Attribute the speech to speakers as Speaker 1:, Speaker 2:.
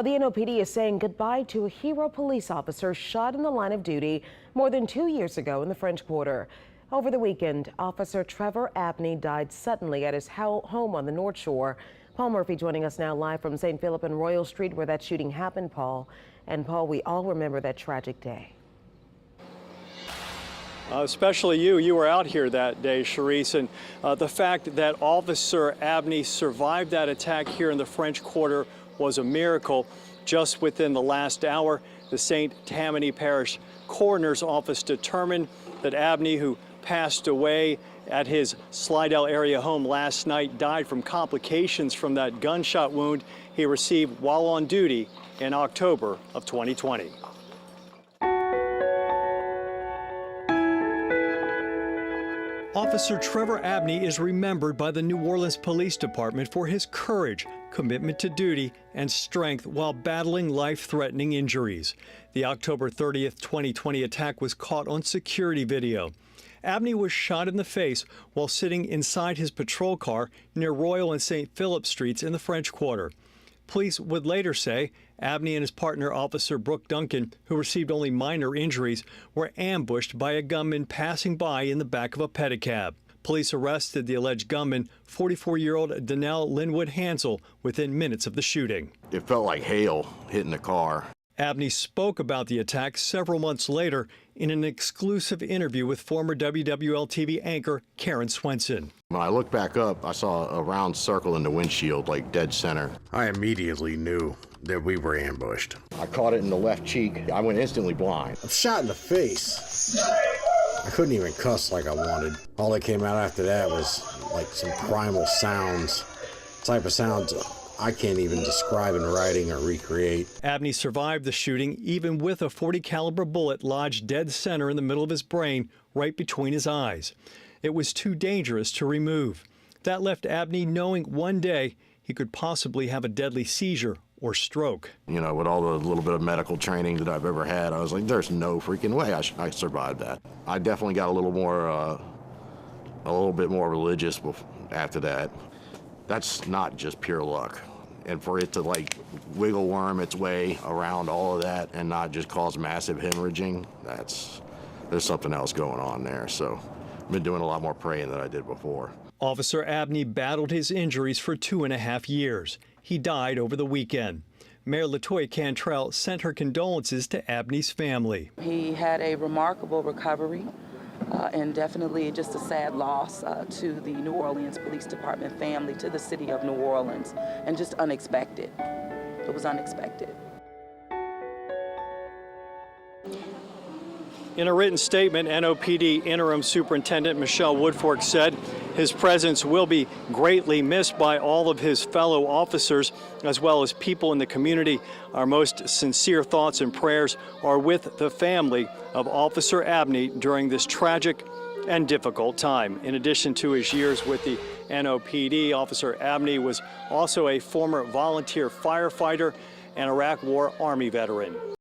Speaker 1: The NOPD is saying goodbye to a hero police officer shot in the line of duty more than 2 years ago in the French Quarter. Over the weekend, Officer Trevor Abney died suddenly at his home on the North Shore. Paul Murphy joining us now live from St. Philip and Royal Street, where that shooting happened, Paul. And Paul, we all remember that tragic day.
Speaker 2: Especially you were out here that day, Charisse, and the fact that Officer Abney survived that attack here in the French Quarter was a miracle. Just within the last hour, the St. Tammany Parish Coroner's Office determined that Abney, who passed away at his Slidell area home last night, died from complications from that gunshot wound he received while on duty in October of 2020. Officer Trevor Abney is remembered by the New Orleans Police Department for his courage, commitment to duty, and strength while battling life-threatening injuries. The October 30th, 2020 attack was caught on security video. Abney was shot in the face while sitting inside his patrol car near Royal and St. Philip Streets in the French Quarter. Police would later say Abney and his partner, Officer Brooke Duncan, who received only minor injuries, were ambushed by a gunman passing by in the back of a pedicab. Police arrested the alleged gunman, 44-year-old Donnell Linwood Hansel, within minutes of the shooting.
Speaker 3: It felt like hail hitting the car.
Speaker 2: Abney spoke about the attack several months later in an exclusive interview with former WWL-TV anchor Karen Swenson.
Speaker 3: When I looked back up, I saw a round circle in the windshield, like dead center.
Speaker 4: I immediately knew that we were ambushed.
Speaker 3: I caught it in the left cheek. I went instantly blind.
Speaker 4: I'm shot in the face. I couldn't even cuss like I wanted. All that came out after that was like some primal sounds, type of sounds I can't even describe in writing or recreate.
Speaker 2: Abney survived the shooting even with a .40 caliber bullet lodged dead center in the middle of his brain, right between his eyes. It was too dangerous to remove. That left Abney knowing one day he could possibly have a deadly seizure or stroke.
Speaker 3: You know, with all the little bit of medical training that I've ever had, I was like, there's no freaking way I survived that. I definitely got a little bit more religious after that. That's not just pure luck. And for it to like wiggle worm its way around all of that and not just cause massive hemorrhaging, there's something else going on there. So I've been doing a lot more praying than I did before.
Speaker 2: Officer Abney battled his injuries for 2.5 years. He died over the weekend. Mayor LaToya Cantrell sent her condolences to Abney's family.
Speaker 5: He had a remarkable recovery. And definitely just a sad loss to the New Orleans Police Department family, to the city of New Orleans, and just unexpected. It was unexpected.
Speaker 2: In a written statement, NOPD Interim Superintendent Michelle Woodfork said his presence will be greatly missed by all of his fellow officers as well as people in the community. Our most sincere thoughts and prayers are with the family of Officer Abney during this tragic and difficult time. In addition to his years with the NOPD, Officer Abney was also a former volunteer firefighter and Iraq War Army veteran.